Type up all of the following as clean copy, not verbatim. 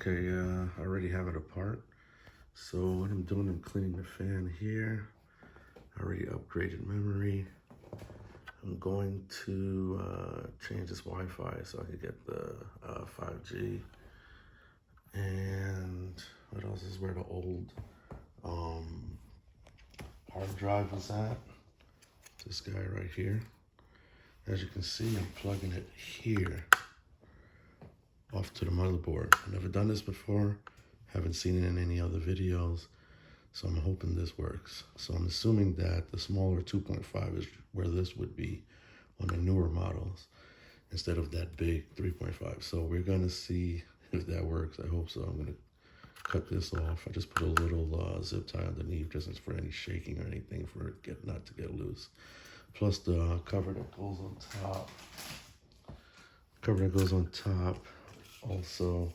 Okay, I already have it apart. So what I'm doing, I'm cleaning the fan here. I already upgraded memory. I'm going to change this Wi-Fi so I can get the 5G. And what else is where the old hard drive was at? This guy right here. As you can see, I'm plugging it here off to the motherboard. I've never done this before. Haven't seen it in any other videos. So I'm hoping this works. So I'm assuming that the smaller 2.5 is where this would be on the newer models instead of that big 3.5. So we're gonna see if that works. I hope so. I'm gonna cut this off. I just put a little zip tie underneath just for any shaking or anything for it not to get loose. Plus the cover that goes on top. Cover that goes on top also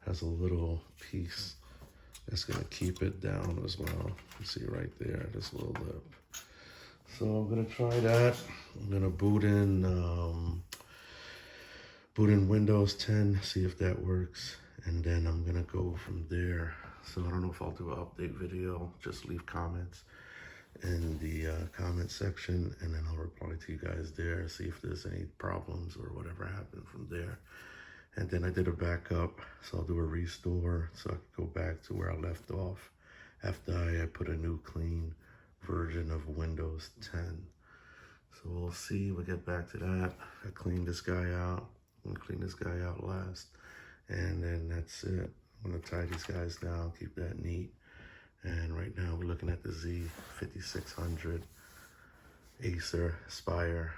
has a little piece that's gonna keep it down as well. You see right there, this little lip. So I'm gonna try that. I'm gonna boot in Windows 10, see if that works, and then I'm gonna go from there. So I don't know if I'll do an update video. Just leave comments in the comment section, and then I'll reply to you guys there, see if there's any problems or whatever happened from there. And then I did a backup, so I'll do a restore so I can go back to where I left off after I put a new clean version of Windows 10. So we'll see, we'll get back to that. I cleaned this guy out. I'm gonna clean this guy out last. And then that's it. I'm gonna tie these guys down, keep that neat. And right now we're looking at the Z5600 Acer Aspire.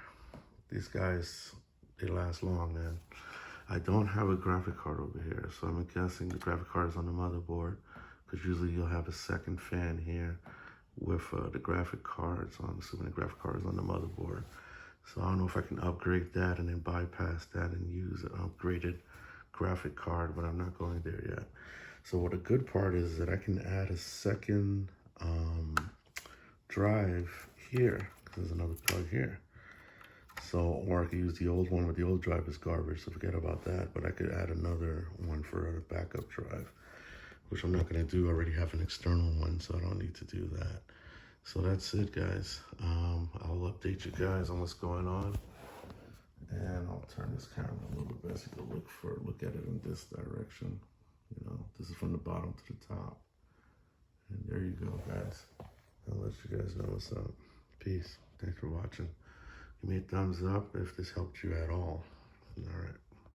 These guys, they last long, man. I don't have a graphic card over here, so I'm guessing the graphic card is on the motherboard, because usually you'll have a second fan here with the graphic card, so I'm assuming the graphic card is on the motherboard. So I don't know if I can upgrade that and then bypass that and use an upgraded graphic card, but I'm not going there yet. So what a good part is that I can add a second drive here, because there's another plug here. So, or I could use the old one, but the old drive is garbage, so forget about that. But I could add another one for a backup drive, which I'm not gonna do. I already have an external one, so I don't need to do that. So that's it, guys. I'll update you guys on what's going on. And I'll turn this camera a little bit so you can look at it in this direction. You know, this is from the bottom to the top. And there you go, guys. I'll let you guys know what's up. Peace. Thanks for watching. Give me a thumbs up if this helped you at all. All right.